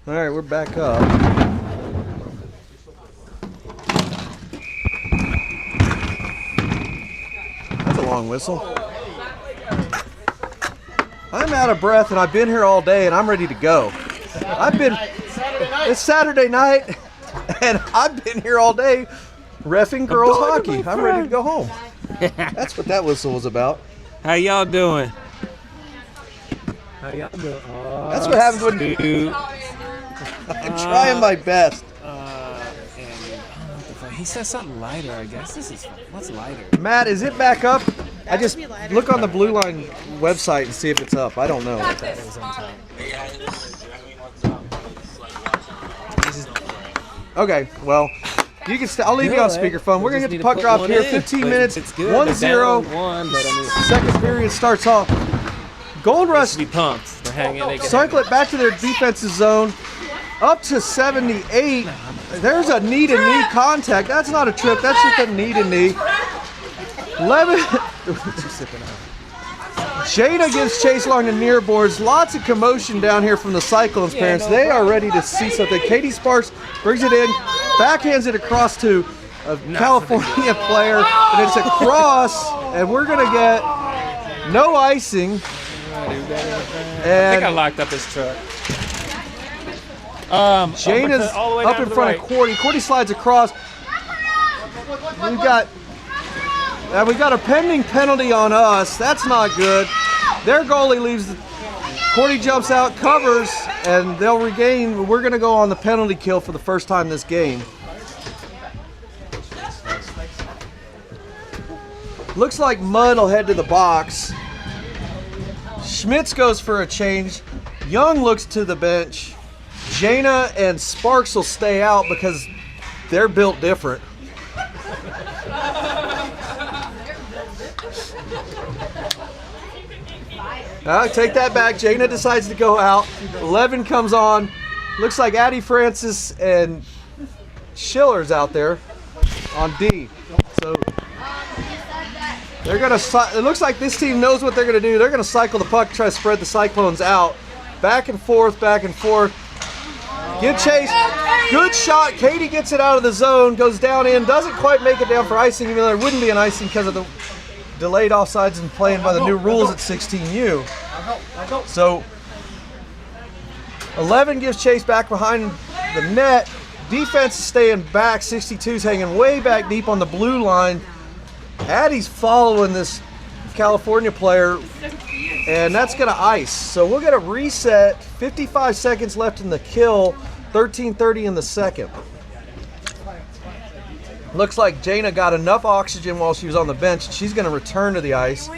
All right, we're back up. That's a long whistle. I'm out of breath and I've been here all day and I'm ready to go. It's Saturday night and I've been here all day reffing girls hockey. I'm ready to go home. That's what that whistle was about. How y'all doing? How y'all doing? Oh, that's what happens when I'm trying my best. He says something lighter, I guess. What's lighter? Matt, is it back up? I just look on the Blue Line website and see if it's up. I don't know. Okay, well, you can. I'll leave you on speakerphone. We're gonna get the puck drop here. 15 minutes. 1-0. Second period starts off. Gold Rush. Be pumped. They're hanging. Cycle it back to their defensive zone. Up to 78. There's a knee-to-knee contact. That's not a trip. That's just a knee-to-knee. 11. Jada gives chase along the near boards. Lots of commotion down here from the Cyclones parents. They are ready to see something. Katie Sparks brings it in, backhands it across to a California player, and it's a cross, and we're going to get no icing. I think I locked up his truck. Jana's up in front of Cordy. Cordy slides across. We got a pending penalty on us. That's not good. Their goalie leaves. Cordy jumps out, covers, and they'll regain. We're going to go on the penalty kill for the first time this game. Looks like Mudd will head to the box. Schmitz goes for a change. Young looks to the bench. Jana and Sparks will stay out because they're built different. Take that back. Jana decides to go out. 11 comes on. Looks like Addie Francis and Schiller's out there on D. So they're gonna. It looks like this team knows what they're gonna do. They're gonna cycle the puck, try to spread the Cyclones out, back and forth, back and forth. Give chase. Good shot. Katie gets it out of the zone, goes down in, doesn't quite make it down for icing, even though there wouldn't be an icing because of the delayed offsides and playing by the new rules at 16U. So 11 gives chase back behind the net. Defense is staying back. 62's hanging way back deep on the blue line. Addie's following this California player, and that's going to ice. So we'll get a reset. 55 seconds left in the kill. 13:30 in the second. Looks like Jana got enough oxygen while she was on the bench. She's going to return to the ice.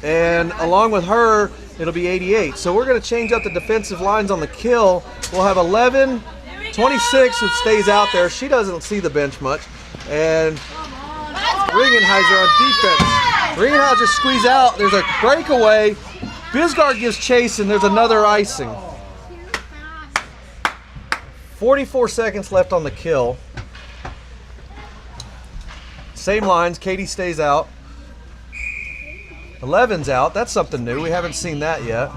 And along with her, it'll be 88. So we're going to change up the defensive lines on the kill. We'll have 11, 26 who stays out there. She doesn't see the bench much. And Ringenheiser on defense. Ringenheiser squeeze out. There's a breakaway. Bisgard gives chase, and there's another icing. 44 seconds left on the kill. Same lines. Katie stays out. 11's out. That's something new. We haven't seen that yet.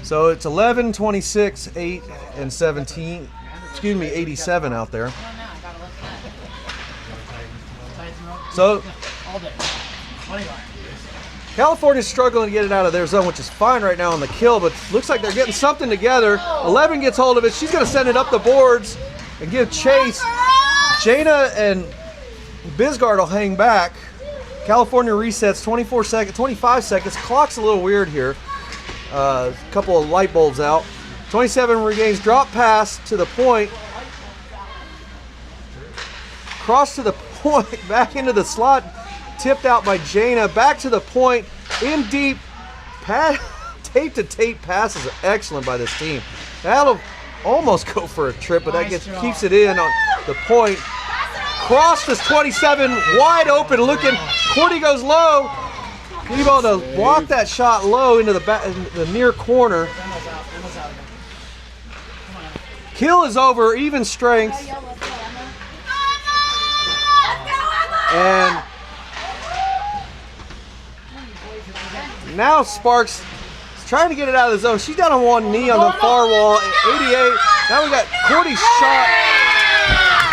So it's 11, 26, 8, and 17. Excuse me, 87 out there. So California's struggling to get it out of their zone, which is fine right now on the kill, but looks like they're getting something together. 11 gets hold of it. She's going to send it up the boards and give chase. Jana and Bisgard will hang back. California resets 25 seconds. Clock's a little weird here. A couple of light bulbs out. 27 regains. Drop pass to the point. Cross to the point. Back into the slot. Tipped out by Jana. Back to the point. In deep. Tape to tape passes are excellent by this team. That'll almost go for a trip, but that keeps it in on the point. Cross is 27, wide open looking. Cordy goes low. Able to block that shot low into the near corner. Kill is over, even strength. And now Sparks is trying to get it out of the zone. She's down on one knee on the far wall. 88. Now we got Courtney's shot.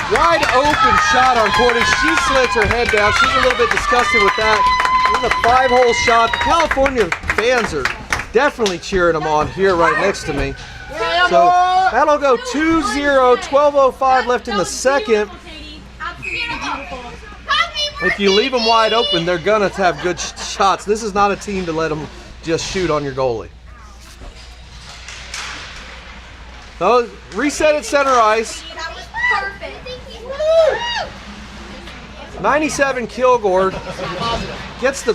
Wide open shot on Courtney. She slits her head down. She's a little bit disgusted with that. This is a 5-hole shot. The California fans are definitely cheering them on here right next to me. So that'll go 2-0, 12:05 left in the second. If you leave them wide open, they're gonna have good shots. This is not a team to let them just shoot on your goalie. So reset at center ice. 97 Kilgore gets the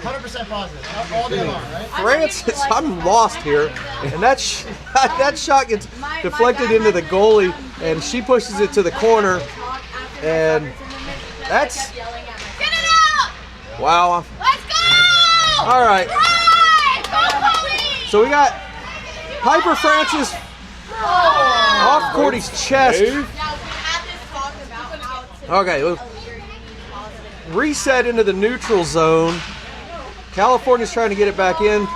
100% positive. All day long, right? Francis, I'm lost here, and that shot gets deflected into the goalie, and she pushes it to the corner, and that's wow. Let's go! All right. So we got Piper Francis off Courtney's chest. Okay, let's reset into the neutral zone. California's trying to get it back in.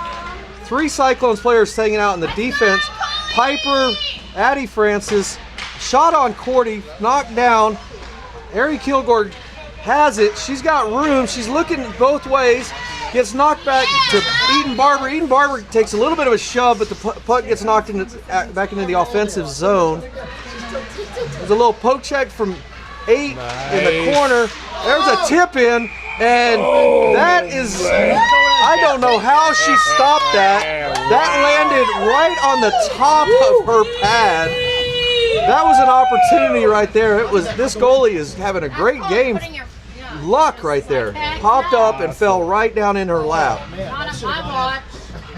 3 Cyclones players hanging out in the defense. Piper, Addie Francis, shot on Courtney, knocked down. Ari Kilgore has it. She's got room. She's looking both ways. Gets knocked back to Eden Barber. Eden Barber takes a little bit of a shove, but the puck gets knocked back into the offensive zone. There's a little poke check from 8 in the corner. There's a tip in, and that is, I don't know how she stopped that. That landed right on the top of her pad. That was an opportunity right there. This goalie is having a great game. Luck right there. Popped up and fell right down in her lap.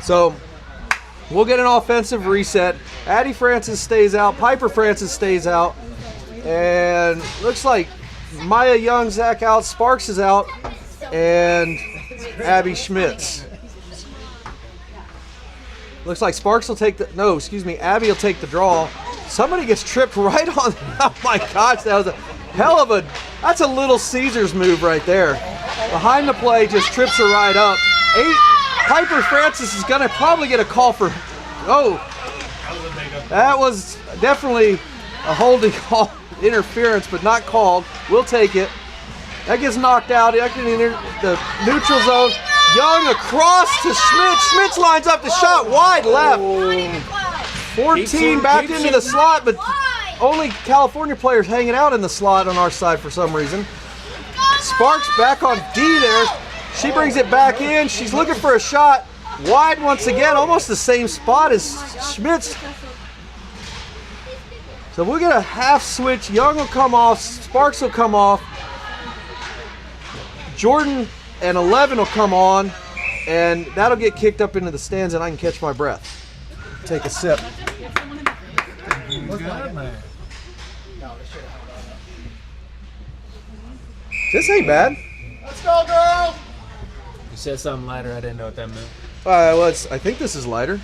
So we'll get an offensive reset. Addie Francis stays out. Piper Francis stays out. And looks like Maya Young, Zach out, Sparks is out, and Abby Schmitz. Looks like Sparks will take Abby will take the draw. Somebody gets tripped right on. Oh my gosh, that was a hell of that's a Little Caesars move right there. Behind the play, just trips her right up. 8, Piper Francis is gonna probably get a call for, that was definitely a holding call. Interference, but not called. We'll take it. That gets knocked out. That gets in the neutral zone. Young across to Schmitz. Schmitz lines up the shot wide left. 14 back into the slot, but only California players hanging out in the slot on our side for some reason. Sparks back on D there. She brings it back in. She's looking for a shot. Wide once again, almost the same spot as Schmitz. So we'll get a half switch. Young will come off. Sparks will come off. Jordan and 11 will come on. And that'll get kicked up into the stands and I can catch my breath. Take a sip. This ain't bad. Let's go, girl! You said something lighter. I didn't know what that meant. I think this is lighter.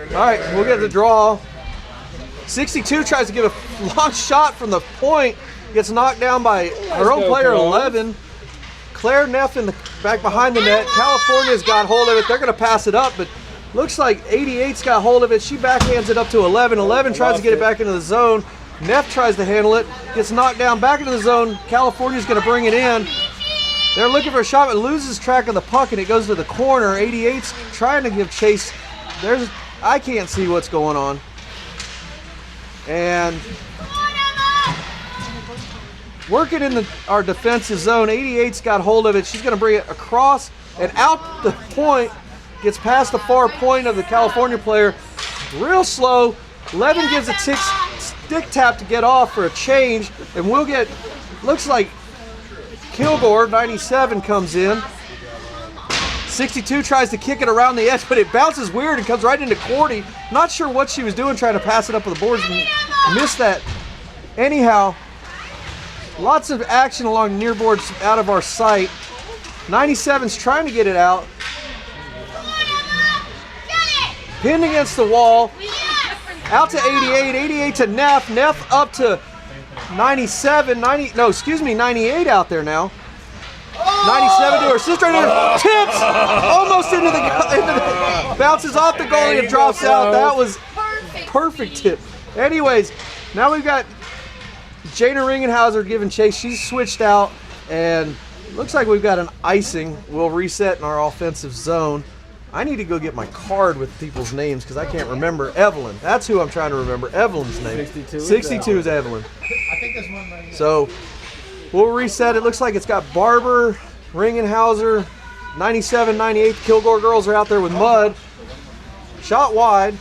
All right, we'll get the draw. 62 tries to give a long shot from the point. Gets knocked down by her own player, 11. Claire Neff in the back behind the net. California's got hold of it. They're going to pass it up, but looks like 88's got hold of it. She backhands it up to 11. 11 tries to get it back into the zone. Neff tries to handle it. Gets knocked down back into the zone. California's going to bring it in. They're looking for a shot, but loses track of the puck, and it goes to the corner. 88's trying to give chase. I can't see what's going on. And working in our defensive zone, 88's got hold of it. She's going to bring it across and out the point. Gets past the far point of the California player. Real slow. 11 gives a stick tap to get off for a change. And we'll get, looks like Kilgore, 97, comes in. 62 tries to kick it around the edge, but it bounces weird and comes right into Cordy. Not sure what she was doing trying to pass it up with the boards and missed that. Anyhow, lots of action along near boards out of our sight. 97's trying to get it out. Pinned against the wall. Out to 88. 88 to Neff. Neff up to 97. 98 out there now. 97 to her sister, and tips almost into the bounces off the goalie and drops out. That was perfect tip. Anyways, now we've got Jana Ringenhauser giving chase. She's switched out, and looks like we've got an icing. We'll reset in our offensive zone. I need to go get my card with people's names because I can't remember. Evelyn. That's who I'm trying to remember. Evelyn's name. 62 is Evelyn. I think there's one right here. So we'll reset. It looks like it's got Barber, Ringenhauser, 97, 98. Kilgore girls are out there with Mud. Shot wide.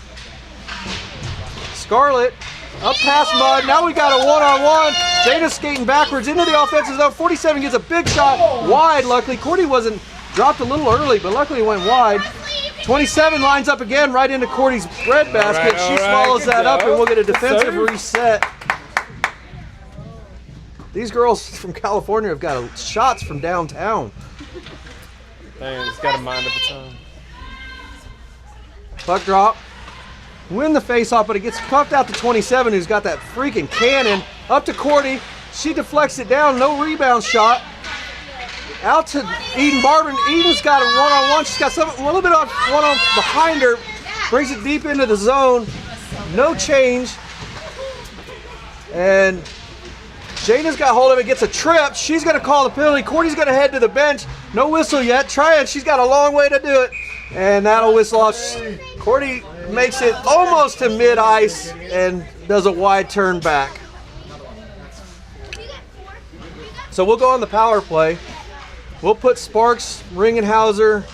Scarlett up past Mud. Now we got a one-on-one. Jada's skating backwards into the offensive zone. 47 gets a big shot wide, luckily. Cordy wasn't dropped a little early, but luckily it went wide. 27 lines up again right into Cordy's bread basket. She swallows that up, and we'll get a defensive reset. These girls from California have got shots from downtown. Dang, it's got a mind of its own. Puck drop. Win the face-off, but it gets puffed out to 27, who's got that freaking cannon. Up to Cordy. She deflects it down. No rebound shot. Out to Eden Barber. Eden's got a one-on-one. She's got a little bit of one-on behind her. Brings it deep into the zone. No change. And Jana's got hold of it, gets a trip. She's going to call the penalty. Cordy's going to head to the bench. No whistle yet. Try it. She's got a long way to do it. And that'll whistle off. Cordy makes it almost to mid-ice and does a wide turn back. So we'll go on the power play. We'll put Sparks, Ringenhauser,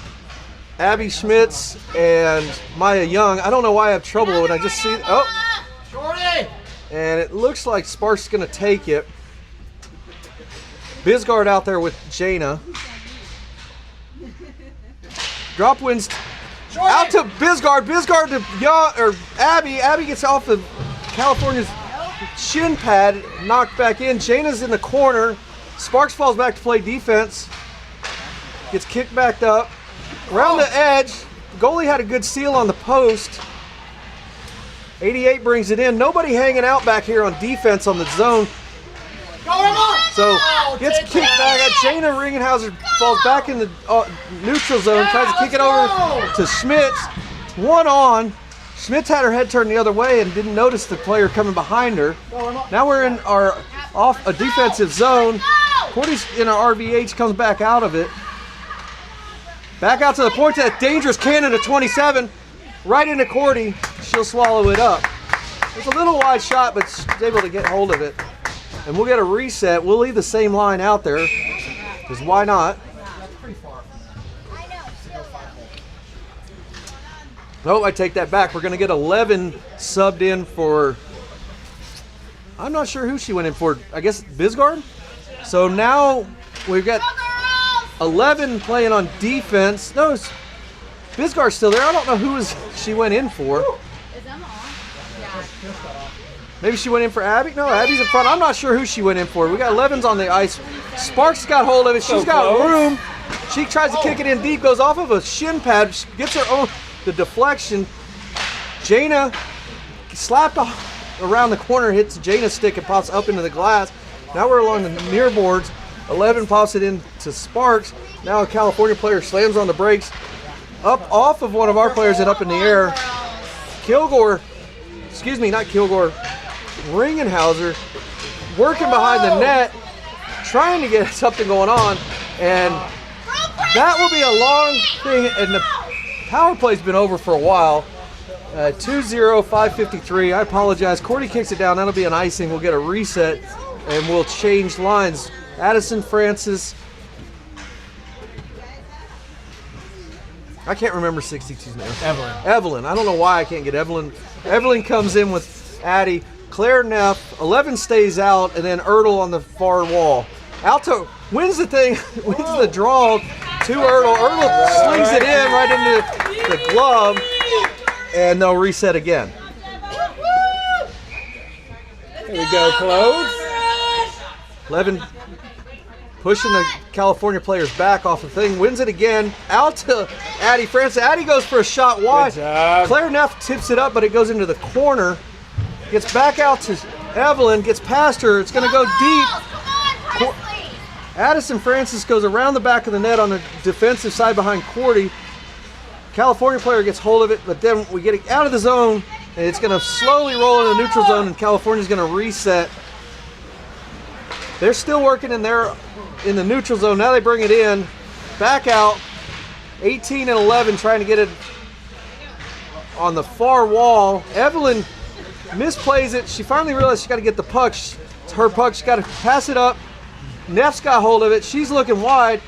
Abby Schmitz, and Maya Young. I don't know why I have trouble when I just see. Oh, Shorty! And it looks like Sparks is going to take it. Bisgard out there with Jana. Drop wins out to Bisgard. Bisgard to Young, or Abby. Abby gets off of California's shin pad, knocked back in. Jana's in the corner. Sparks falls back to play defense. Gets kicked back up. Around the edge. Goalie had a good seal on the post. 88 brings it in. Nobody hanging out back here on defense on the zone. So gets kicked back. Jana Ringenhauser falls back in the neutral zone. Tries to kick it over to Schmitz. One on. Schmitz had her head turned the other way and didn't notice the player coming behind her. Now we're in our a defensive zone. Cordy's in our RVH, comes back out of it. Back out to the point, that dangerous cannon to 27. Right into Cordy. She'll swallow it up. It's a little wide shot, but she's able to get hold of it. And we'll get a reset. We'll leave the same line out there, because why not? Oh, I take that back. We're going to get 11 subbed in for, I'm not sure who she went in for. I guess Bisgard? So now we've got 11 playing on defense. No, Bisgard's still there. I don't know who she went in for. Is Emma on? Yeah. Maybe she went in for Abby? No, Abby's in front. I'm not sure who she went in for. We got 11s on the ice. Sparks got hold of it. She's got room. She tries to kick it in deep, goes off of a shin pad, gets her own, the deflection. Jana slapped off around the corner, hits Jana's stick and pops up into the glass. Now we're along the near boards. 11 pops it into Sparks. Now a California player slams on the brakes. Up off of one of our players and up in the air. Kilgore, excuse me, not Kilgore, Ringenhauser working behind the net, trying to get something going on. And that will be a long thing. And the power play's been over for a while. 2-0, 5:53. I apologize. Cordy kicks it down. That'll be an icing. We'll get a reset and we'll change lines. Addison Francis. I can't remember 62's name. Evelyn. I don't know why I can't get Evelyn. Evelyn comes in with Addie. Claire Neff. 11 stays out, and then Ertl on the far wall. Alto wins the thing, wins the draw to Ertl. Ertl slings it in right into the glove, and they'll reset again. Here we go, close. 11 pushing the California players back off the thing, wins it again. Out to Addie Francis. Addie goes for a shot wide. Claire Neff tips it up, but it goes into the corner. Gets back out to Evelyn, gets past her. It's going to go deep. Addison Francis goes around the back of the net on the defensive side behind Cordy. California player gets hold of it, but then we get it out of the zone, and it's going to slowly roll in the neutral zone, and California's going to reset. They're still working in there in the neutral zone. Now they bring it in, back out, 18 and 11, trying to get it on the far wall. Evelyn misplays it. She finally realized she got to get the puck. It's her puck. She's got to pass it up. Neff's got hold of it. She's looking wide.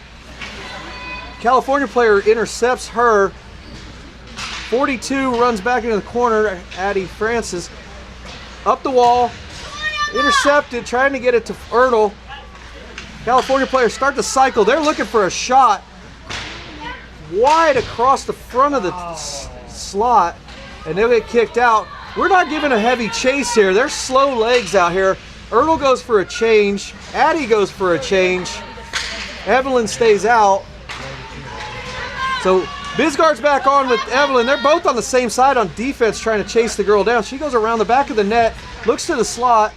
California player intercepts her. 42 runs back into the corner. Addie Francis up the wall. Intercepted, trying to get it to Ertl. California players start to cycle. They're looking for a shot wide across the front of the slot, and they'll get kicked out. We're not giving a heavy chase here. There's slow legs out here. Ertl goes for a change. Addie goes for a change. Evelyn stays out. So Bisgard's back on with Evelyn. They're both on the same side on defense trying to chase the girl down. She goes around the back of the net, looks to the slot.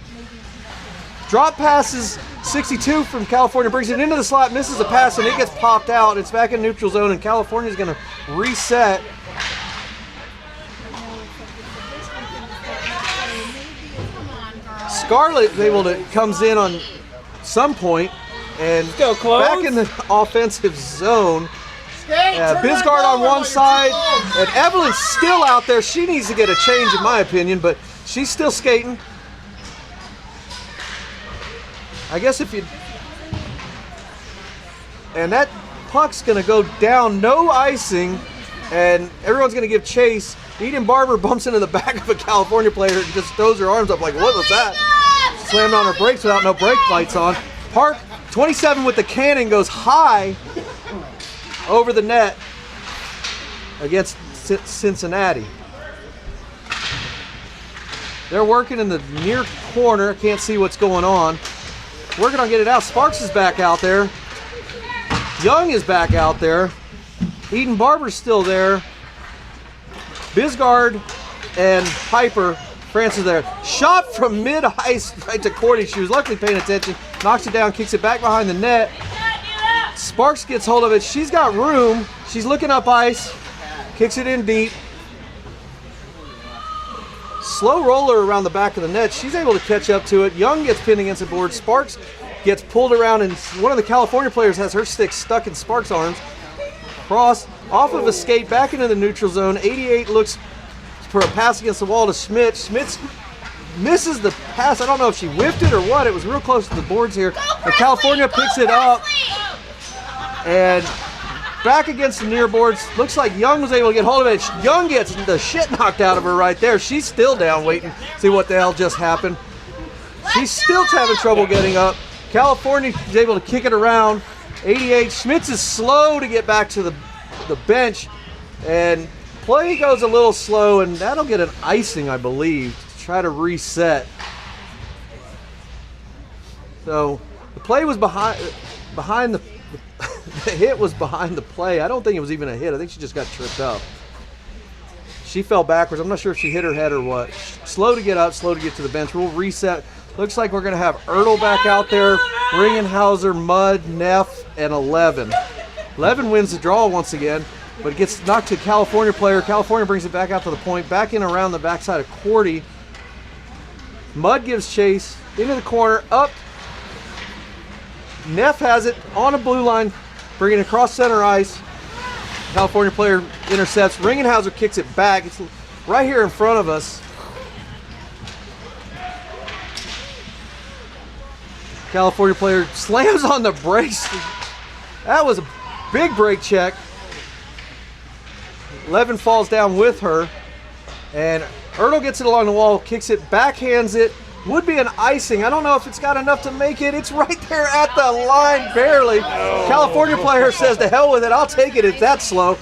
Drop passes 62 from California, brings it into the slot, misses the pass, and it gets popped out. It's back in neutral zone, and California's going to reset. Scarlett comes in on some point and back in the offensive zone. Bisgard on one side, and Evelyn's still out there. She needs to get a change, in my opinion, but she's still skating. I guess and that puck's going to go down, no icing, and everyone's going to give chase. Eden Barber bumps into the back of a California player and just throws her arms up like, what was that? Slammed on her brakes without no brake lights on. Park, 27 with the cannon, goes high over the net against Cincinnati. They're working in the near corner. Can't see what's going on. Working on getting it out. Sparks is back out there. Young is back out there. Eden Barber's still there. Bisgard and Piper Francis there. Shot from mid-ice right to Cordy. She was luckily paying attention. Knocks it down, kicks it back behind the net. Sparks gets hold of it. She's got room. She's looking up ice. Kicks it in deep. Slow roller around the back of the net. She's able to catch up to it. Young gets pinned against the board. Sparks gets pulled around, and one of the California players has her stick stuck in Sparks' arms. Cross off of a skate back into the neutral zone. 88 looks for a pass against the wall to Schmidt. Schmidt misses the pass. I don't know if she whiffed it or what. It was real close to the boards here. But California picks it up. And back against the near boards. Looks like Young was able to get hold of it. Young gets the shit knocked out of her right there. She's still down waiting to see what the hell just happened. She's still having trouble getting up. California is able to kick it around. 88. Schmitz is slow to get back to the bench. And play goes a little slow, and that'll get an icing, I believe, to try to reset. So the play was behind the the hit was behind the play. I don't think it was even a hit. I think she just got tripped up. She fell backwards. I'm not sure if she hit her head or what. Slow to get up, slow to get to the bench. We'll reset. Looks like we're going to have Ertl back out there, Ringenhauser, Mudd, Neff, and 11. 11 wins the draw once again, but it gets knocked to California player. California brings it back out to the point, back in around the backside of Cordy. Mudd gives chase, into the corner, up. Neff has it on a blue line, bringing it across center ice. California player intercepts. Ringenhauser kicks it back. It's right here in front of us. California player slams on the brakes. That was a big brake check. 11 falls down with her. And Ertl gets it along the wall, kicks it, backhands it. Would be an icing. I don't know if it's got enough to make it. It's right there at the line, barely. California player says, to hell with it. I'll take it. It's that slow.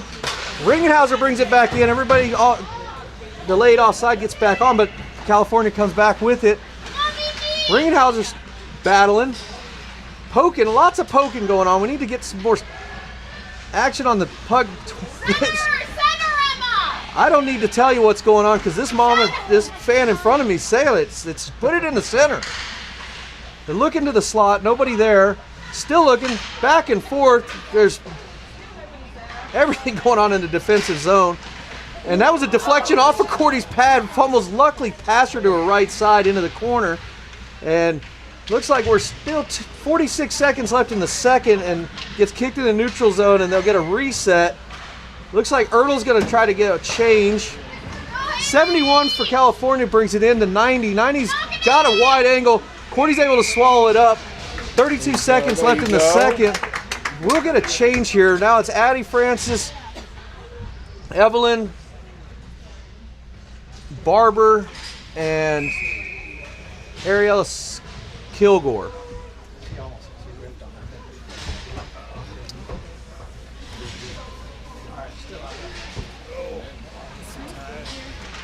Ringenhauser brings it back in. Everybody delayed offside gets back on, but California comes back with it. Ringenhauser's battling, poking. Lots of poking going on. We need to get some more action on the puck. I don't need to tell you what's going on because this fan in front of me saying it's put it in the center. They're looking to the slot, nobody there. Still looking back and forth. There's everything going on in the defensive zone. And that was a deflection off of Cordy's pad. Fumbles luckily passed her to her right side into the corner. And looks like we're still 46 seconds left in the second, and gets kicked in the neutral zone, and they'll get a reset. Looks like Ertl's going to try to get a change. 71 for California brings it in to 90. 90's got a wide angle. Cordy's able to swallow it up. 32 seconds left in the second. We'll get a change here. Now it's Addie Francis, Evelyn, Barber, and Ariella Kilgore.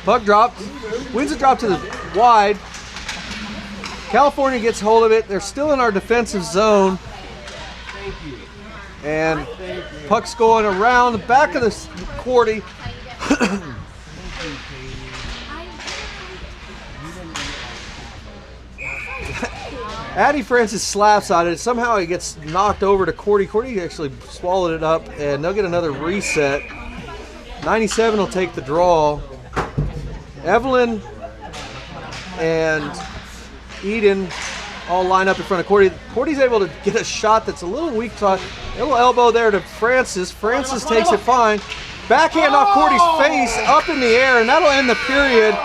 Puck drop, wins a drop to the wide. California gets hold of it. They're still in our defensive zone. And puck's going around the back of the Cordy. Addie Francis slaps on it. Somehow it gets knocked over to Cordy. Cordy actually swallowed it up, and they'll get another reset. 97 will take the draw. Evelyn and Eden all line up in front of Cordy. Cordy's able to get a shot that's a little weak to a little elbow there to Francis. Francis takes it fine. Backhand off Cordy's face, up in the air, and that'll end the period.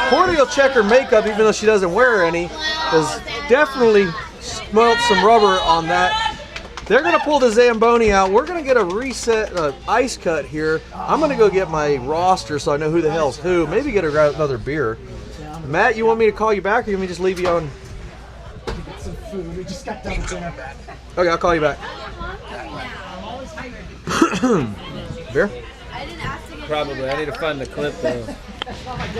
Cordy will check her makeup even though she doesn't wear any. Has definitely smelt some rubber on that. They're going to pull the Zamboni out. We're going to get a reset, ice cut here. I'm going to go get my roster so I know who the hell's who. Maybe get another beer. Matt, you want me to call you back, or you want me to just leave you on? Get some food. We just got done with dinner. Okay, I'll call you back. Beer? Probably. I need to find the clip though.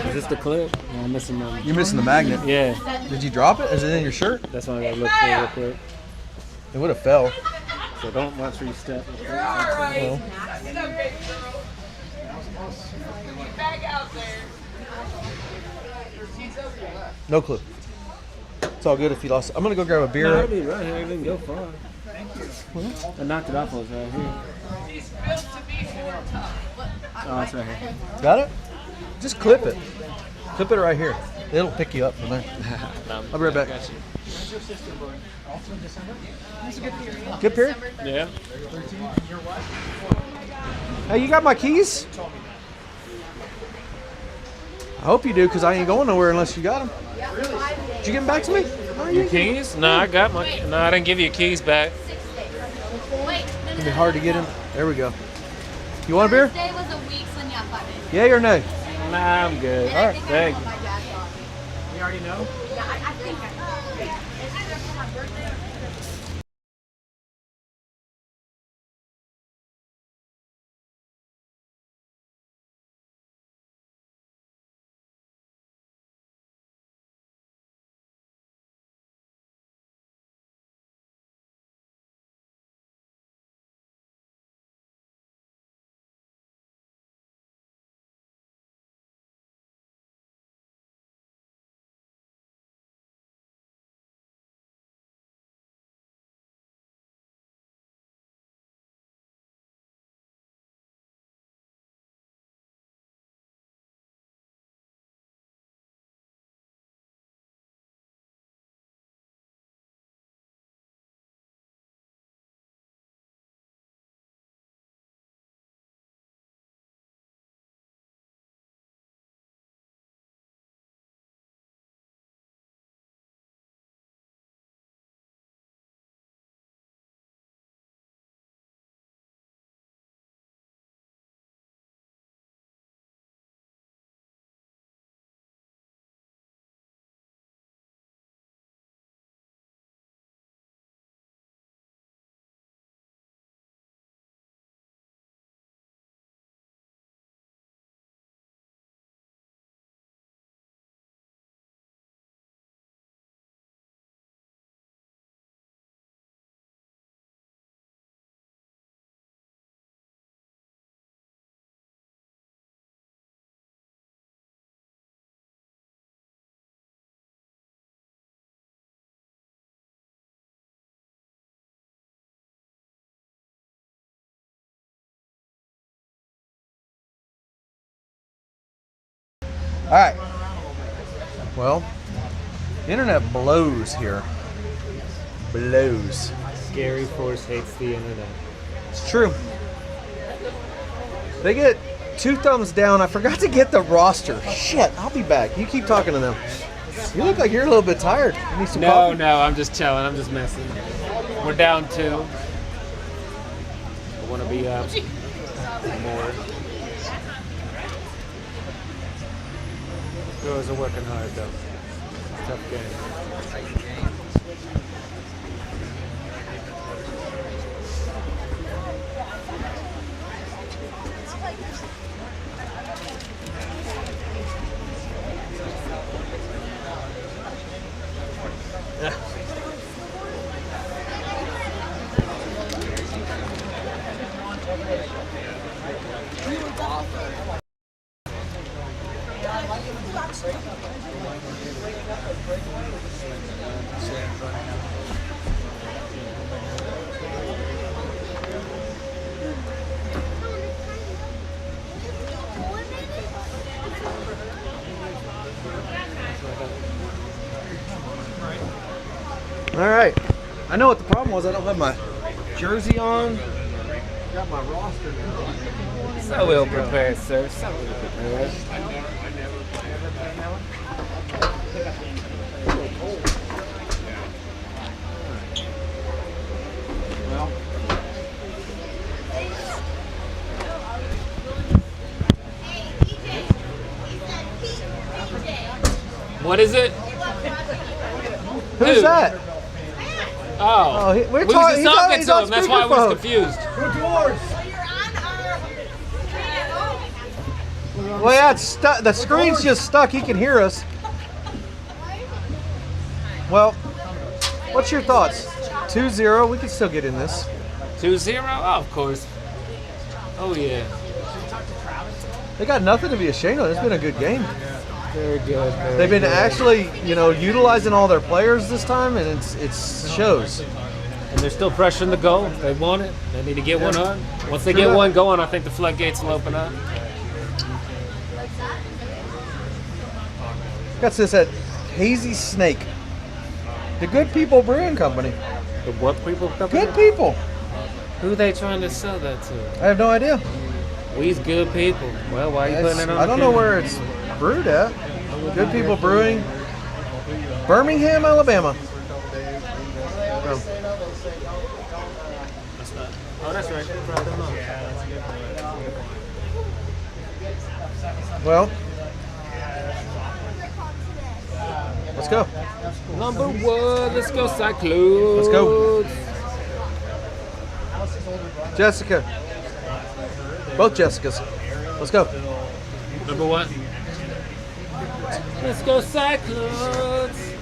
Is this the clip? No, I'm missing one. You're missing the magnet. Yeah. Did you drop it? Is it in your shirt? That's what I gotta look for real quick. It would have fell. So don't watch where you step. Well. No clue. It's all good if you lost. I'm gonna go grab a beer. No, it'll be right here. I didn't go far. I knocked it off. I was right here. Oh, it's right here. Got it? Just clip it. Clip it right here. It'll pick you up from there. I'll be right back. Good period? Yeah. Hey, you got my keys? I hope you do, because I ain't going nowhere unless you got them. Did you get them back to me? Your keys? No, I got my. No, I didn't give you your keys back. It'll be hard to get them. There we go. You want a beer? Thursday was a week, so yeah, Yay or nay? Nah, I'm good. All right. Thank you. You already know? Yeah, I think All right. Well, the internet blows here. Blows. Gary Force hates the internet. It's true. They get 2 thumbs down. I forgot to get the roster. Shit, I'll be back. You keep talking to them. You look like you're a little bit tired. You need some coffee? No, I'm just chilling. I'm just messing. We're down 2. I want to be up more. Girls are working hard though. Tough game. All right. I know what the problem was. I don't have my jersey on. Got my roster now. So well prepared, sir. So well prepared. Well, What is it? who's Who? that? Oh, We're we was talking. just talking He's to on him. That's why I was speakerphone. confused. Well, yeah, it's stuck. The screen's just stuck. He can hear us. Well, what's your thoughts? 2-0. We can still get in this. 2-0? Oh, of course. Oh, yeah. They got nothing to be ashamed of. It's been a good game. Very good. Very They've been good. actually, utilizing all their players this time, and it shows. And they're still pressuring the goal. They want it. They need to get one on. Once they True get that. one going, I think the floodgates will open up. Got this at Hazy Snake, the Good People Brewing Company. The what people? Good people. Who they trying to sell that to? I have no idea. We's good people. Well, why are you putting it on? I don't know where it's brewed at. Good People Brewing, Birmingham, Alabama. Oh, that's right. Well, let's go. Number 1, let's go Cyclones. Let's go. Jessica. Both Jessicas. Let's go. Number 1. Let's go Cyclones.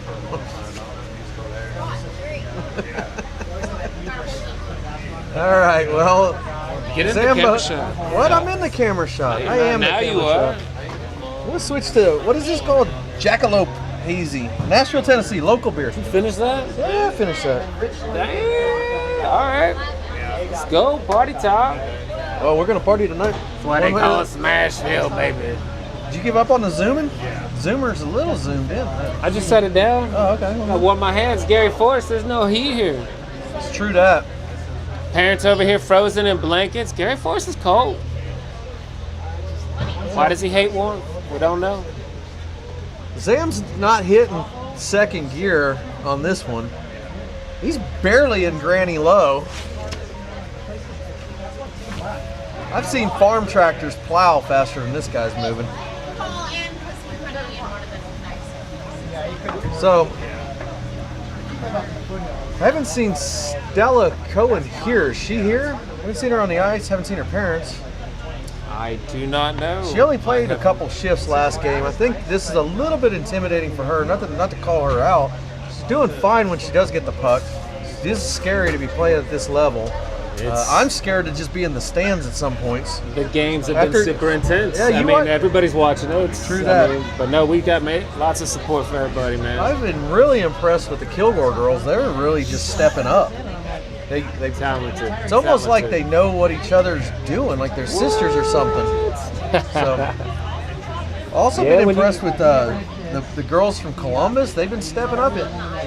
All right. Well, Get in the Zamba. camera shot. What? I'm in the camera shot. I am. Now the you camera are. shot. We'll switch to what is this called? Jackalope Hazy, Nashville, Tennessee, local beer. Finish that? Yeah, finish that. Damn. All right. Let's go. Party time. Oh, we're gonna party tonight. That's why they call us Smashville, baby. Did you give up on the zooming? Zoomer's a little zoomed in. I just set it down. Oh, okay. I warm my hands. Gary Force, there's no heat here. It's true that. Parents over here frozen in blankets. Gary Force is cold. Why does he hate warm? We don't know. Zam's not hitting second gear on this one. He's barely in granny low. I've seen farm tractors plow faster than this guy's moving. So, I haven't seen Stella Cohen here. Is she here? I haven't seen her on the ice. Haven't seen her parents. I do not know. She only played a couple shifts last game. I think this is a little bit intimidating for her. Not to call her out. She's doing fine when she does get the puck. It is scary to be playing at this level. I'm scared to just be in the stands at some points. The games have been super intense. Yeah, I mean, everybody's watching it. It's True that. But no, we got lots of support for everybody, man. I've been really impressed with the Kilgore girls. They're really just stepping up. They Talented. It's almost like they know what each other's doing, like they're sisters or something. So Also Yeah, been when you- impressed with the girls from Columbus. They've been stepping up.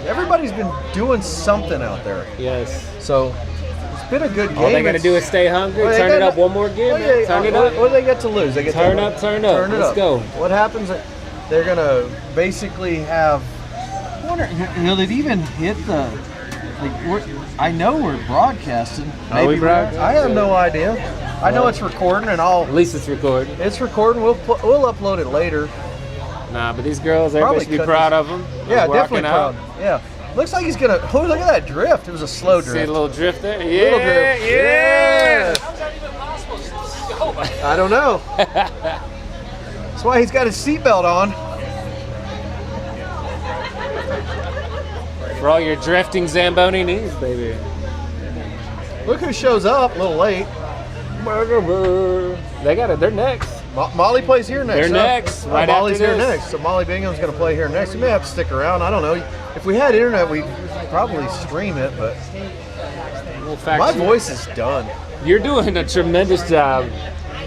Everybody's been doing something out there. Yes. So it's been a good game. All they got to do is stay hungry, Well, they turn it gotta- up one more game, Well, yeah, turn it what, up. what do they get to lose? They get Turn to up, turn up. Turn it Let's up. go. What happens? They're gonna basically have. I wonder, they've even hit the. I know we're broadcasting. Are we broadcasting? I have no idea. I know it's recording, and At least it's recorded. It's recording. We'll upload it later. Nah, but these girls, everybody should be cut proud this- of them. Yeah, Walking definitely out. proud. Yeah, looks like he's gonna. Oh, look at that drift. It was a slow See a drift. little drift there? Yeah, Little drift. yeah. I don't know. That's why he's got his seatbelt on. For all your drifting Zamboni needs, baby. Look who shows up. A little late. They got it. They're next. Molly plays here next. They're huh? next, Oh, right Molly's after here this. next. So Molly Bingham's going to play here next. We may have to stick around. I don't know. If we had internet, we'd probably stream it. But Little fact my sheet. voice is done. You're doing a tremendous job.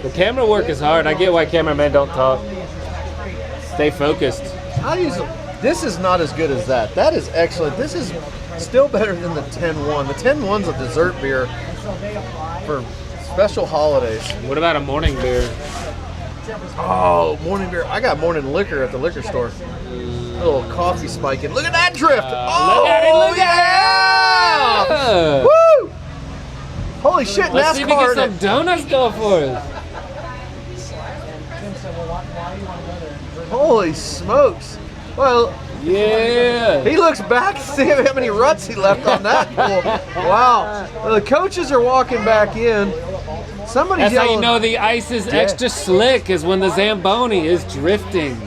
The camera work is hard. I get why cameramen don't talk. Stay focused. This is not as good as that. That is excellent. This is still better than the 10-1. The 10-1's a dessert beer for special holidays. What about a morning beer? Oh, morning beer. I got morning liquor at the liquor store. A little coffee spiking. Look at that drift. Oh, Look at it, look yeah! at it! Woo! Holy shit, Let's see if we NASCAR. get some donuts going for us. Holy smokes. Well, Yeah. he looks back to see how many ruts he left on that pool. Wow. Well, the coaches are walking back in. Somebody's That's how yelling. you know the ice is extra slick, is when the Zamboni is drifting.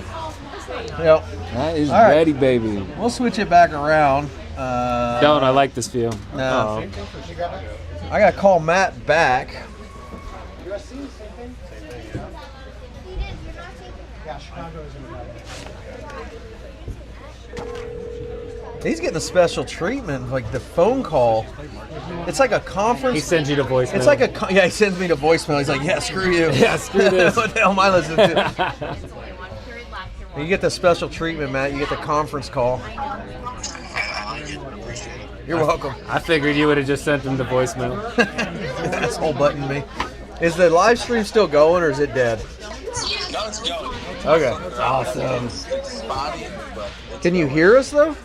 Yep. That is All right. ready, baby. We'll switch it back around. Don't, I like this feel. No. I got to call Matt back. He's getting a special treatment, like the phone call. It's like a conference. He sends you to voicemail. It's like he sends me to voicemail. He's like, yeah, screw you. Yeah, screw this. What the hell am I listening to? You get the special treatment, Matt. You get the conference call. You're welcome. I figured you would have just sent him to voicemail. That's whole button me. Is the live stream still going or is it dead? No, it's going. Okay. Awesome. It's spotty, but Can you hear us though?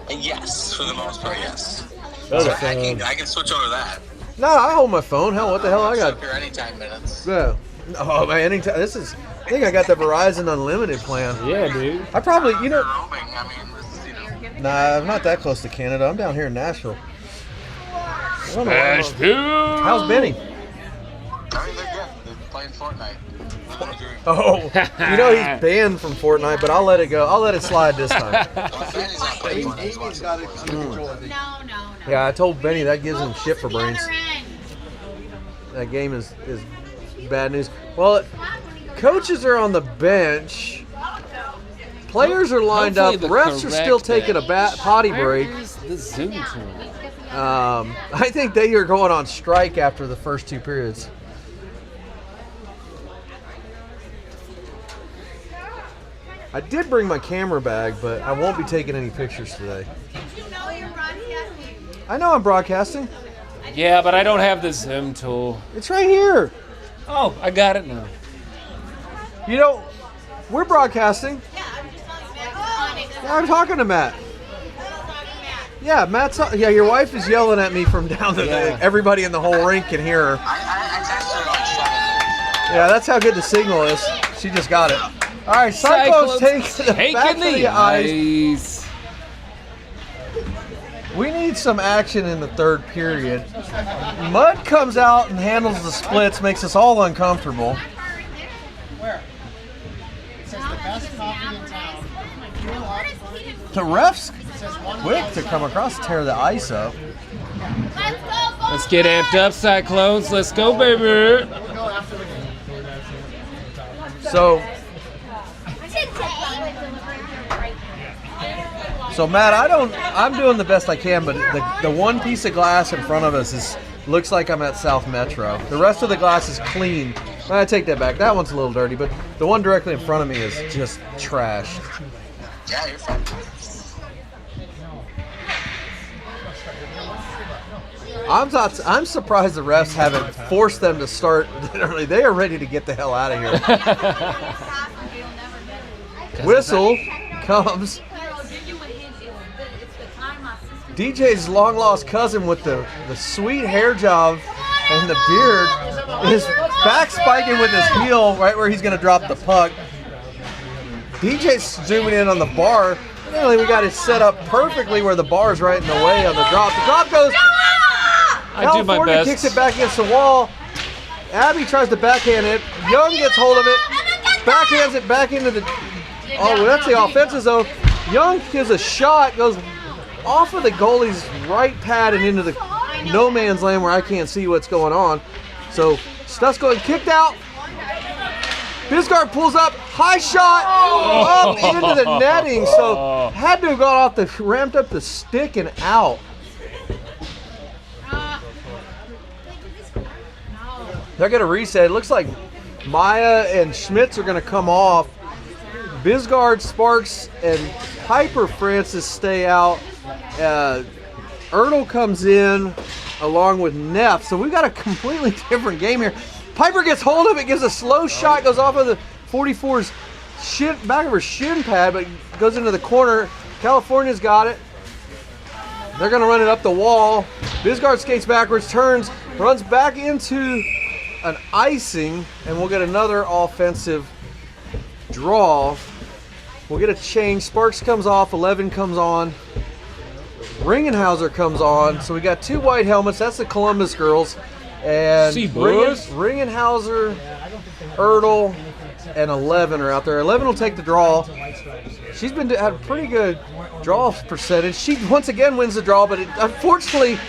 yes, for the most part, yes. Okay. I can switch over that. No, I hold my phone. Hell, what the hell I got? Up here anytime minutes. Yeah. Oh man, anytime. I think I got the Verizon Unlimited plan. Yeah, dude. I probably, Roaming, I mean, this is, nah, I'm not that close to Canada. I'm down here in Nashville. I don't know why I'm- Asheville. How's Benny? I mean, they're good. They're playing Fortnite. Living the dream. Oh, you know he's banned from Fortnite, but I'll let it go. I'll let it slide this time. Well, Benny's not playing Fortnite. He's watching Fortnite. No. Yeah, I told Benny that gives him shit for The other brains. end. That game is bad news. Well, coaches are on the bench. Players are lined up. Hopefully the Refs are still correct taking a potty break. Where's the Zoom tool? I think they are going on strike after the first two periods. I did bring my camera bag, but I won't be taking any pictures today. You know you're broadcasting. I know I'm broadcasting. Yeah, but I don't have the Zoom tool. It's right here. Oh, I got it now. You know, we're broadcasting. Yeah, I'm just on Smack. Yeah, I'm talking to Matt. Yeah, Matt's. Yeah, your wife is yelling at me from down the. Yeah. Everybody in the whole rink can hear her. I texted her like 7 minutes. Yeah, that's how good the signal is. She just got it. All right, Cyclones take the back to the ice. ice. We need some action in the third period. Mud comes out and handles the splits, makes us all uncomfortable. The refs quick to come across, tear the ice up. Let's get amped up, Cyclones. Let's go, baby. So Matt, I'm doing the best I can, but the one piece of glass in front of us looks like I'm at South Metro. The rest of the glass is clean, I take that back. That one's a little dirty, but the one directly in front of me is just trash. Yeah, you're fine. I'm surprised the refs haven't forced them to start early. They are ready to get the hell out of here. Whistle comes. DJ's long lost cousin with the sweet hair job and the beard is back spiking with his heel right where he's going to drop the puck. DJ's zooming in on the bar. Really, we got it set up perfectly where the bar's right in the way on the drop. The drop goes. I do my California best. kicks it back against the wall. Abby tries to backhand it. Young gets hold of it. Backhands it back into the. Oh, that's the offensive zone. Young gives a shot, goes off of the goalie's right pad and into the no man's land where I can't see what's going on. So Stuff's going kicked out. Bisgard pulls up, high shot, up into the netting. So had to have gone off the, ramped up the stick and out. They're going to reset. It looks like Maya and Schmitz are going to come off. Bisgard, Sparks, and Piper Francis stay out. Ertl comes in along with Neff. So we've got a completely different game here. Piper gets hold of it, gives a slow shot, goes off of the 44's back of her shin pad, but goes into the corner. California's got it. They're going to run it up the wall. Bisgard skates backwards, turns, runs back into an icing, and we'll get another offensive draw. We'll get a change. Sparks comes off, 11 comes on. Ringenhauser comes on. So we got two white helmets. That's the Columbus girls. And Ringenhauser, Ertl, and 11 are out there. 11 will take the draw. She's had a pretty good draw percentage. She once again wins the draw, but unfortunately,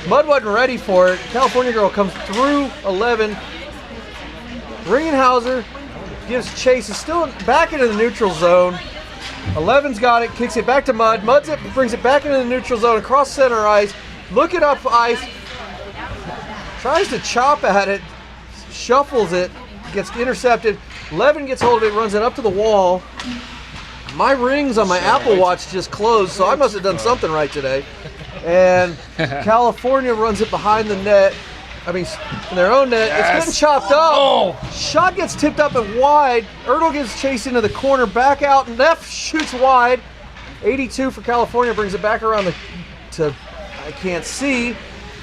Mud wasn't ready for it. California girl comes through 11. Ringenhauser gives chase. Is still back into the neutral zone. 11's got it, kicks it back to Mud. Mud's it, brings it back into the neutral zone, across center ice. Looking up ice. Tries to chop at it. Shuffles it. Gets intercepted. 11 gets hold of it, runs it up to the wall. My rings on my Apple Watch just closed, so I must have done something right today. And California runs it behind the net. I mean, in their own net. Yes. It's getting chopped up. Oh. Shot gets tipped up and wide. Ertl gets chased into the corner, back out. Neff shoots wide. 82 for California, brings it back around to I can't see.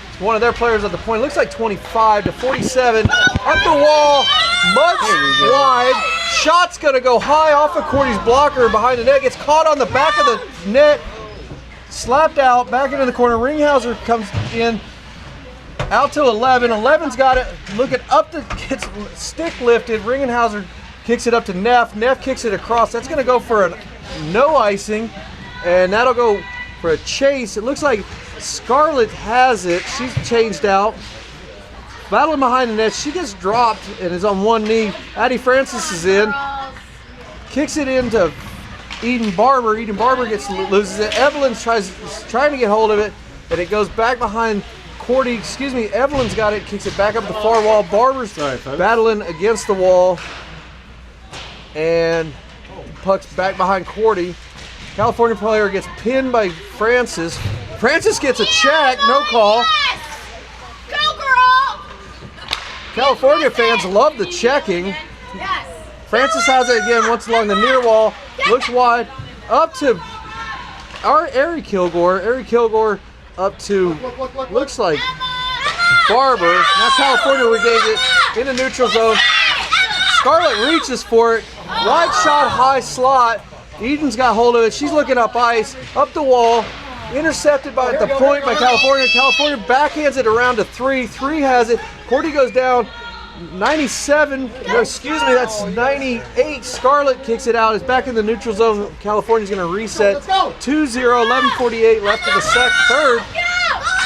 It's one of their players at the point. Looks like 25 to 47. Up the wall. Much wide. Shot's going to go high off of Cordy's blocker behind the net. Gets caught on the back of the net. Slapped out. Back into the corner. Ringhauser comes in. Out to 11. 11's got it. Looking up gets stick lifted. Ringenhauser kicks it up to Neff. Neff kicks it across. That's going to go for a no icing. And that'll go for a chase. It looks like Scarlett has it. She's changed out. Battling behind the net. She gets dropped and is on one knee. Addie Francis is in. Kicks it into Eden Barber. Eden Barber loses it. Evelyn's trying to get hold of it. And it goes back behind Cordy. Evelyn's got it. Kicks it back up the far wall. Barber's battling against the wall. And puck's back behind Cordy. California player gets pinned by Francis. Francis gets a check, no call. Go, girl! California fans love the checking. Yes. Francis has it again, once along the near wall. Looks wide. Up to Ari Kilgore. Ari Kilgore up to, looks like Barber. Now California regains it in the neutral zone. Scarlett reaches for it. Wide shot, high slot. Eden's got hold of it. She's looking up ice, up the wall. Intercepted by the point by California. California backhands it around to 3. 3 has it. Cordy goes down. 97. That's 98. Scarlett kicks it out. It's back in the neutral zone. California's going to reset. 2-0. 11:48 left of the third.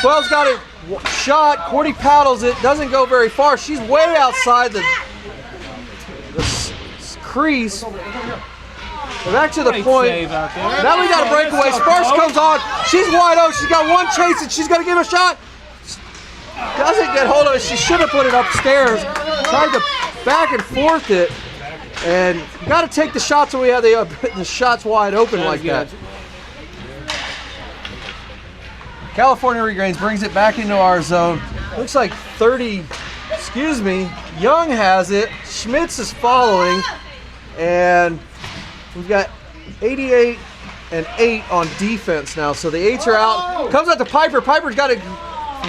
12's got it. Shot. Cordy paddles it. Doesn't go very far. She's way outside the crease. Back to the point. Now we got a breakaway. Sparks comes on. She's wide open. She's got one chase and she's going to give a shot. Doesn't get hold of it. She should have put it upstairs. tried to back and forth it, and you got to take the shots when we have the shots wide open like that. California regains, brings it back into our zone. Looks like 30, excuse me, Young has it. Schmitz is following, and we've got 88 and 8 on defense now. So the 8s are out. Comes out to Piper. Piper's got it,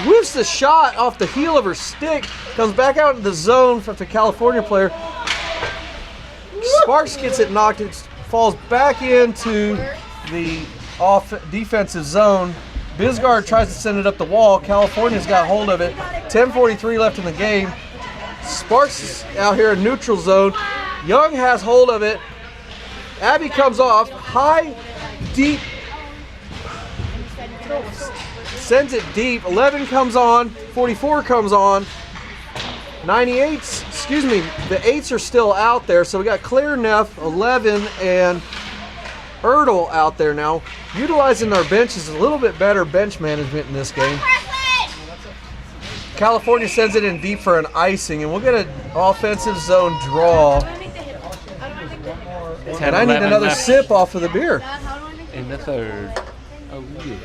whiffs the shot off the heel of her stick. Comes back out into the zone from the California player. Sparks gets it knocked. It falls back into the defensive zone. Bisgard tries to send it up the wall. California's got hold of it. 10:43 left in the game. Sparks is out here in neutral zone. Young has hold of it. Abby comes off. High, deep. Sends it deep. 11 comes on. 44 comes on. 98s, excuse me, the 8s are still out there. So we got Claire Neff, 11, and Ertl out there now. Utilizing our benches, a little bit better bench management in this game. California sends it in deep for an icing, and we'll get an offensive zone draw. And I need another sip off of the beer. In the third. Oh, yeah.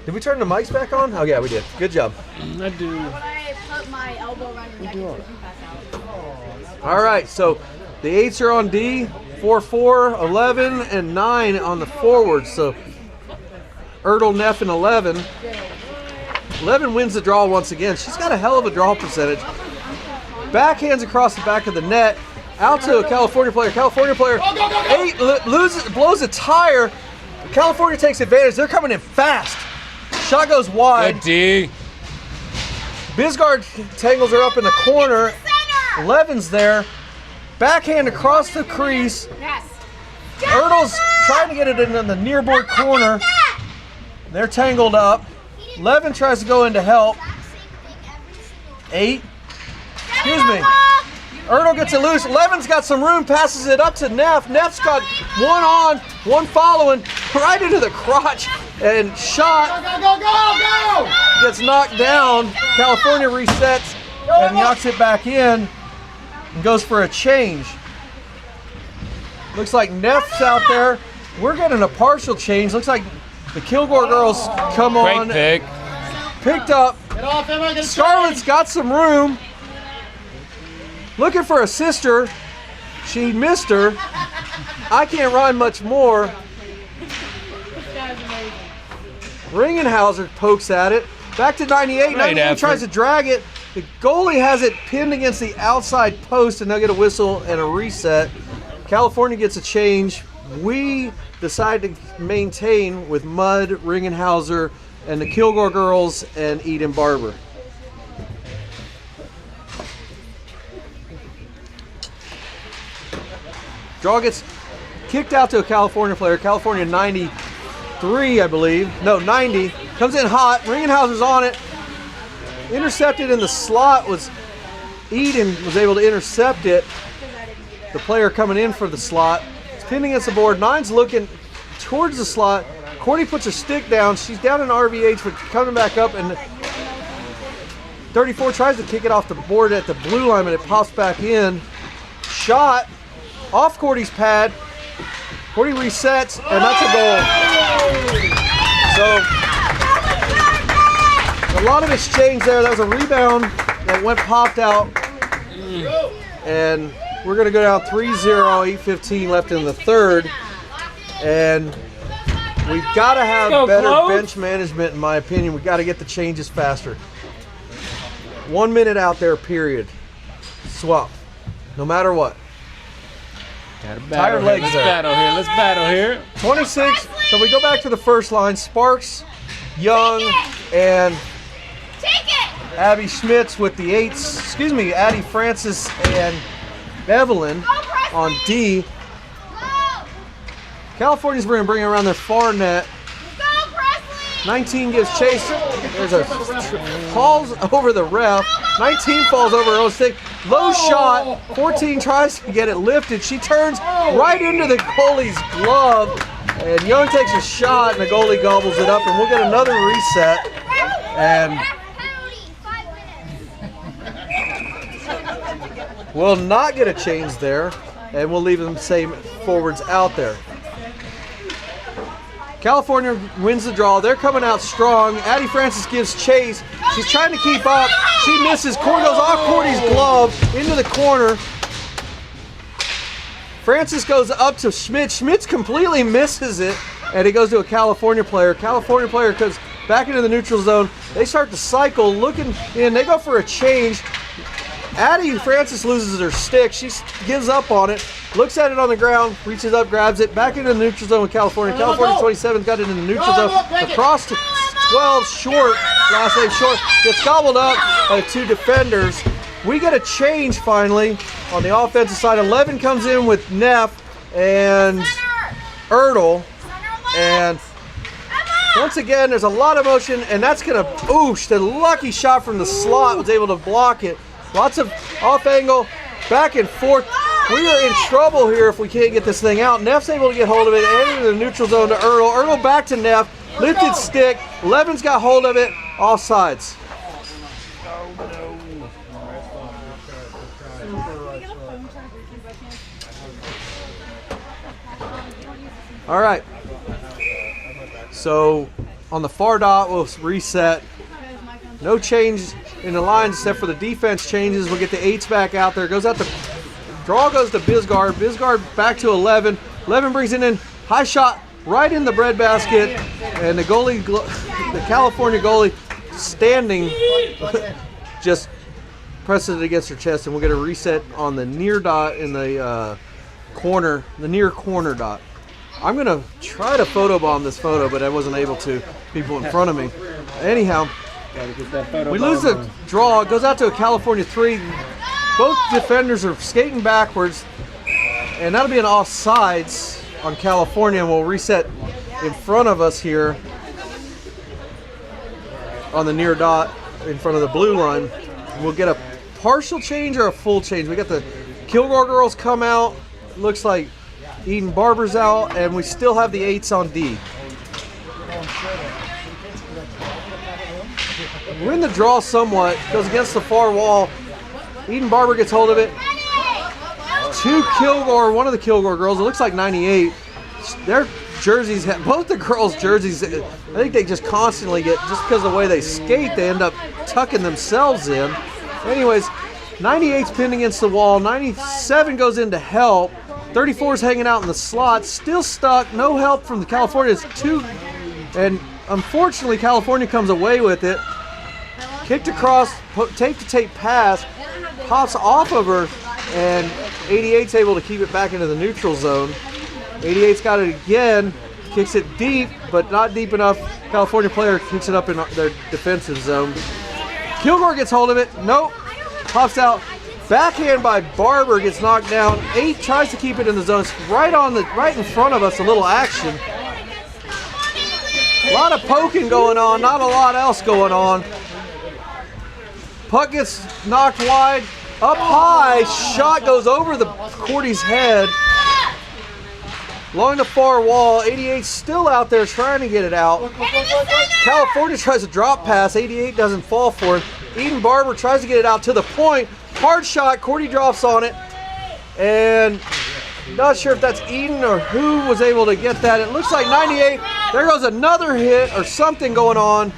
Did we turn the mics back on? Oh, yeah, we did. Good job. I do. I put my elbow around your neck and pass out. All right, so the 8s are on D, 4, 4, 11, and 9 on the forwards. So Ertl, Neff, and 11. 11 wins the draw once again. She's got a hell of a draw percentage. Backhands across the back of the net. Out to a California player. California player, 8 blows a tire. California takes advantage. They're coming in fast. Shot goes wide. Good D. Bisgard tangles her up in the corner. 11's there. Backhand across the crease. Yes. Ertl's trying to get it in the near board corner. They're tangled up. 11 tries to go in to help. 8. Excuse me. Ertl gets it loose. 11's got some room, passes it up to Neff. Neff's got one on, one following, right into the crotch, and shot. Go! Gets knocked down. California resets and knocks it back in and goes for a change. Looks like Neff's out there. We're getting a partial change. Looks like the Kilgore girls come on. Great pick. Picked up. Get off him, I can Scarlett's got some room. Looking for a sister. She missed her. I can't run much more. Ringenhauser pokes at it. Back to 98. 98 tries to drag it. The goalie has it pinned against the outside post, and they'll get a whistle and a reset. California gets a change. We decide to maintain with Mudd, Ringenhauser, and the Kilgore girls and Eden Barber. Draw gets kicked out to a California player. California 93, I believe. No, 90. Comes in hot. Ringenhauser's on it. Intercepted in the slot was Eden was able to intercept it. The player coming in for the slot. It's pinned against the board. 9's looking towards the slot. Courtney puts her stick down. She's down in RVH, but coming back up, and 34 tries to kick it off the board at the blue line, but it pops back in. Shot off Courtney's pad. Courtney resets, and that's a goal. So a lot of exchange there. That was a rebound that popped out. And we're going to go down 3-0, 8:15 left in the third. And we've got to have better bench management, in my opinion. We've got to get the changes faster. 1 minute out there, period. Swap. No matter what. Tired legs there. Let's battle here. 26. So we go back to the first line. Sparks, Young, and Abby Schmitz with the 8s. Excuse me, Addie Francis and Evelyn on D. California's going to bring it around their far net. 19 gives chase. There's a falls over the ref. 19 falls over her own stick. Low shot. 14 tries to get it lifted. She turns right into the goalie's glove. And Young takes a shot, and the goalie gobbles it up. And we'll get another reset. And will not get a change there, and we'll leave them same forwards out there. California wins the draw. They're coming out strong. Addie Francis gives chase. She's trying to keep up. She misses. Corey goes off Courtney's glove into the corner. Francis goes up to Schmidt. Schmidt completely misses it, and it goes to a California player. California player goes back into the neutral zone. They start to cycle, looking in. They go for a change. Addie Francis loses her stick. She gives up on it, looks at it on the ground, reaches up, grabs it, back into the neutral zone with California. California 27 got it in the neutral zone. Across to 12, short, last name short, gets gobbled up by 2 defenders. We get a change finally on the offensive side. 11 comes in with Neff and Ertl. And once again, there's a lot of motion, and that's going to oosh. The lucky shot from the slot was able to block it. Lots of off angle, back and forth. We are in trouble here if we can't get this thing out. Neff's able to get hold of it and into the neutral zone to Ertl. Ertl back to Neff, lifted stick. Levin's got hold of it, offsides. All right. So on the far dot, we'll reset. No change in the lines except for the defense changes. We'll get the 8s back out there. Goes out to draw, goes to Bisgard. Bisgard back to 11. 11 brings it in. High shot right in the breadbasket. And the goalie, the California goalie, standing, just presses it against her chest. And we'll get a reset on the near dot in the corner, the near corner dot. I'm going to try to photobomb this photo, but I wasn't able to. People in front of me. Anyhow, we lose the draw. It goes out to a California 3. Both defenders are skating backwards, and that'll be an offsides on California, and we'll reset in front of us here on the near dot in front of the blue line. We'll get a partial change or a full change. We got the Kilgore girls come out. Looks like Eden Barber's out, and we still have the 8s on D. We're in the draw somewhat. Goes against the far wall. Eden Barber gets hold of it. 2 Kilgore, one of the Kilgore girls. It looks like 98. Their jerseys, both the girls' jerseys, I think they just constantly get, just because of the way they skate, they end up tucking themselves in. Anyways, 98's pinned against the wall. 97 goes in to help. 34's hanging out in the slot, still stuck. No help from the California. It's 2, and unfortunately, California comes away with it. Kicked across, tape-to-tape pass, pops off of her, and 88's able to keep it back into the neutral zone. 88's got it again, kicks it deep, but not deep enough. California player kicks it up in their defensive zone. Kilgore gets hold of it. Nope. Pops out. Backhand by Barber gets knocked down. 8 tries to keep it in the zone. It's right in front of us. A little action. A lot of poking going on. Not a lot else going on. Puck gets knocked wide. Up high. Shot goes over the Cordy's head. Along the far wall. 88 still out there trying to get it out. California tries to drop pass. 88 doesn't fall for it. Eden Barber tries to get it out to the point. Hard shot. Cordy drops on it. And not sure if that's Eden or who was able to get that. It looks like 98. There goes another hit or something going on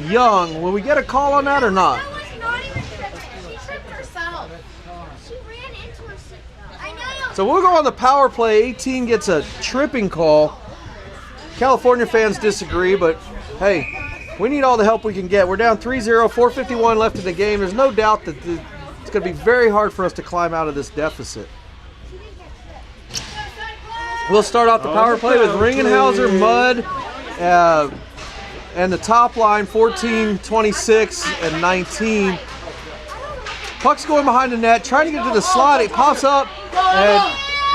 Young. Will we get a call on that or not? That was not even she tripped herself. She ran into herself. I know. So we'll go on the power play. 18 gets a tripping call. California fans disagree, but hey, we need all the help we can get. We're down 3-0, 4:51 left in the game. There's no doubt that it's going to be very hard for us to climb out of this deficit. We'll start off the power play with Ringenhauser, Mudd, and the top line, 14, 26, and 19. Puck's going behind the net, trying to get to the slot. It pops up, and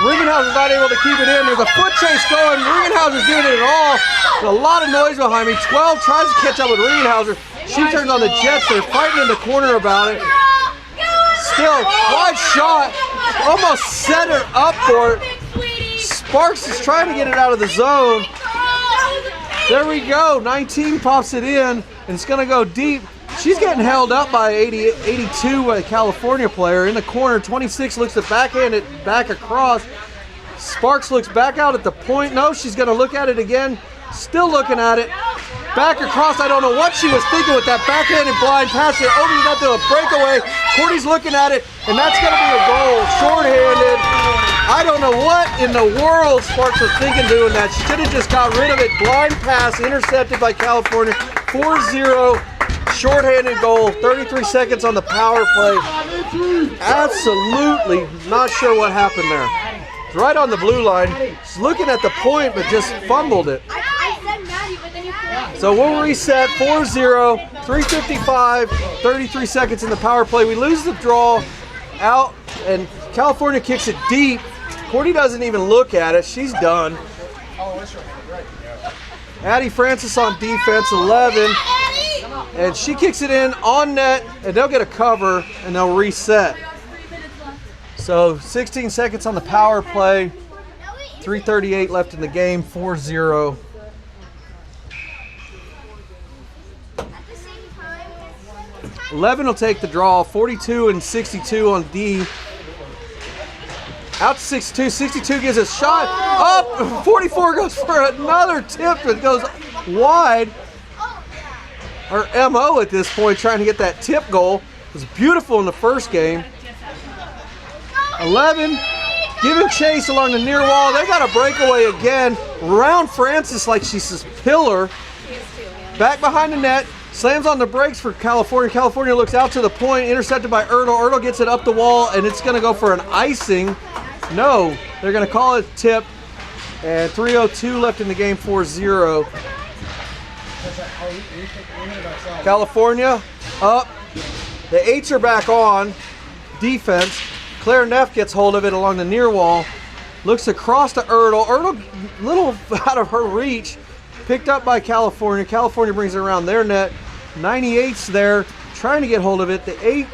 Ringenhauser's not able to keep it in. There's a foot chase going. Ringenhauser's doing it all. There's a lot of noise behind me. 12 tries to catch up with Ringenhauser. She turns on the Jets. They're fighting in the corner about it. Still, wide shot. Almost set her up for it. Sparks is trying to get it out of the zone. There we go. 19 pops it in, and it's going to go deep. She's getting held up by 82, a California player. In the corner, 26 looks to backhand it back across. Sparks looks back out at the point. No, she's going to look at it again. Still looking at it. Back across. I don't know what she was thinking with that backhanded blind pass. It opens it up to a breakaway. Courtney's looking at it, and that's going to be a goal. Shorthanded. I don't know what in the world Sparks was thinking doing that. She should have just got rid of it. Blind pass intercepted by California. 4-0. Shorthanded goal. 33 seconds on the power play. Absolutely not sure what happened there. It's right on the blue line. She's looking at the point, but just fumbled it. So we'll reset 4-0, 3:55, 33 seconds in the power play. We lose the draw out, and California kicks it deep. Courtney doesn't even look at it. She's done. Addie Francis on defense, 11. And she kicks it in on net, and they'll get a cover, and they'll reset. So 16 seconds on the power play. 3:38 left in the game, 4-0. 11 will take the draw, 42 and 62 on D. Out to 62, 62 gives a shot, up, 44 goes for another tip that goes wide. Her MO at this point, trying to get that tip goal. It was beautiful in the first game. 11, giving chase along the near wall. They got a breakaway again. Round Francis like she's this pillar. Back behind the net. Slams on the brakes for California. California looks out to the point, intercepted by Ertl. Ertl gets it up the wall, and it's going to go for an icing. No, they're going to call it tip. And 3:02 left in the game, 4-0. California up. The 8s are back on defense. Claire Neff gets hold of it along the near wall. Looks across to Ertl. Ertl, a little out of her reach. Picked up by California. California brings it around their net. 98's there, trying to get hold of it. The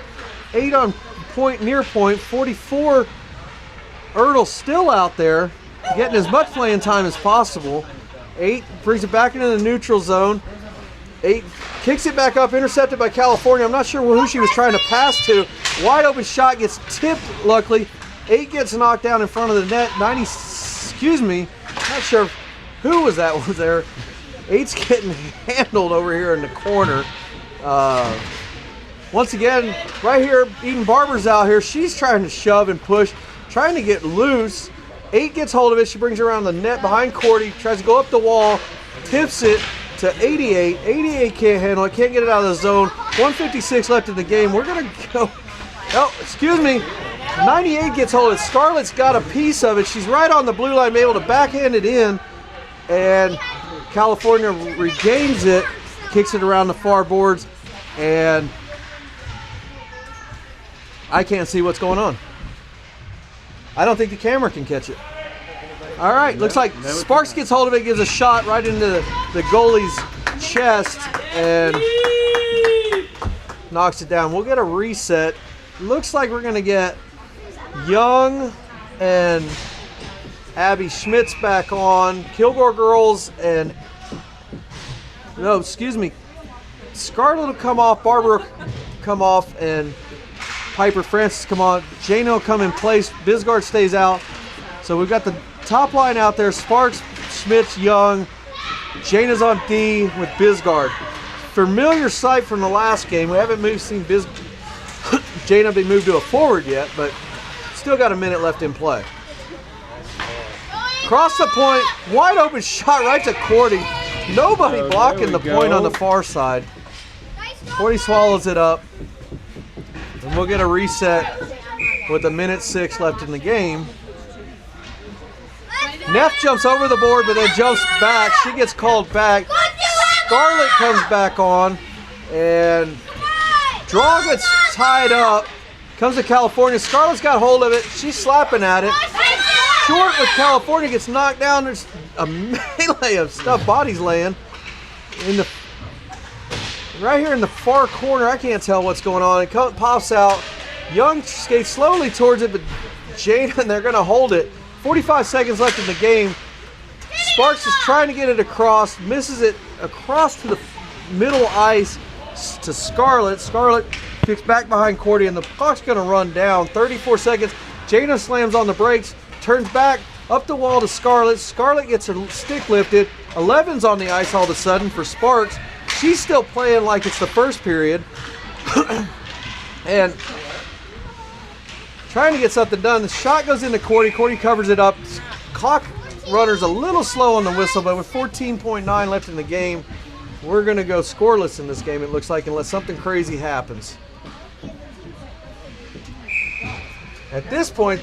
8 on point, near point. 44. Ertl still out there, getting as much playing time as possible. 8 brings it back into the neutral zone. 8 kicks it back up, intercepted by California. I'm not sure who she was trying to pass to. Wide open shot gets tipped, luckily. 8 gets knocked down in front of the net. 90, excuse me, not sure who was there. 8's getting handled over here in the corner. Once again, right here, Eden Barber's out here. She's trying to shove and push, trying to get loose. 8 gets hold of it. She brings it around the net behind Courtney, tries to go up the wall, tips it to 88. 88 can't handle it, can't get it out of the zone. 1:56 left in the game. We're going to go. Oh, excuse me. 98 gets hold of it. Scarlett's got a piece of it. She's right on the blue line, able to backhand it in. And California regains it, kicks it around the far boards, and I can't see what's going on. I don't think the camera can catch it. All right, looks like Sparks gets hold of it, gives a shot right into the goalie's chest, and knocks it down. We'll get a reset. Looks like we're going to get Young and Abby Schmitz back on. Kilgore girls and, no, excuse me. Scarlett will come off, Barbara will come off, and Piper Francis come on. Jana will come in place. Bisgard stays out. So we've got the top line out there. Sparks, Schmitz, Young. Jana's on D with Bisgard. Familiar sight from the last game. We haven't seen Jana be moved to a forward yet, but still got a minute left in play. Cross the point, wide open shot right to Courtney. Nobody blocking the point on the far side. Courtney swallows it up. And we'll get a reset with 1:06 left in the game. Neff jumps over the board, but then jumps back. She gets called back. Scarlett comes back on, and draw gets tied up. Comes to California. Scarlett's got hold of it. She's slapping at it. Short with California, gets knocked down. There's a melee of stuff, bodies laying in the right here in the far corner. I can't tell what's going on. It pops out. Young skates slowly towards it, but Jada, and they're going to hold it. 45 seconds left in the game. Sparks is trying to get it across, misses it across to the middle ice. to Scarlett. Scarlett kicks back behind Cordy, and the clock's going to run down. 34 seconds. Jaina slams on the brakes, turns back, up the wall to Scarlett. Scarlett gets her stick lifted. 11's on the ice all of a sudden for Sparks. She's still playing like it's the first period. And trying to get something done. The shot goes into Cordy. Cordy covers it up. Clock runner's a little slow on the whistle, but with 14.9 left in the game, we're going to go scoreless in this game, it looks like, unless something crazy happens. At this point,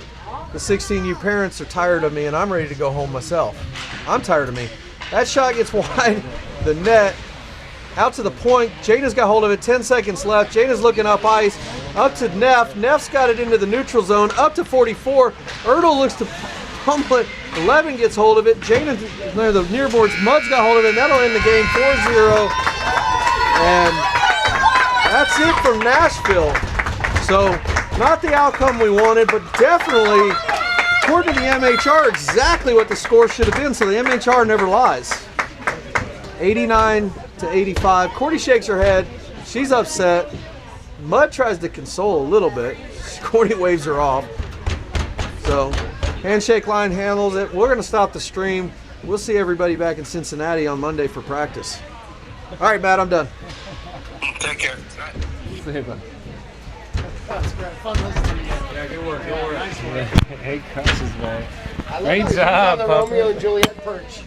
the 16U parents are tired of me, and I'm ready to go home myself. I'm tired of me. That shot gets wide, the net, out to the point. Jaina's got hold of it, 10 seconds left. Jaina's looking up ice, up to Neff. Neff's got it into the neutral zone, up to 44. Ertl looks to pummel it. 11 gets hold of it. Jaina, near the near boards, Mud's got hold of it, and that'll end the game 4-0. And that's it from Nashville. So, not the outcome we wanted, but definitely, according to the MHR, exactly what the score should have been. So the MHR never lies. 89-85. Cordy shakes her head. She's upset. Mud tries to console a little bit. Cordy waves her off. So, handshake line handles it. We're going to stop the stream. We'll see everybody back in Cincinnati on Monday for practice. All right, Matt, I'm done. Take care. See you, bud. Fun listening to you. Yeah, good work. Hey, crosses, man. I love Great how you job, on the Papa. Romeo and Juliet perch.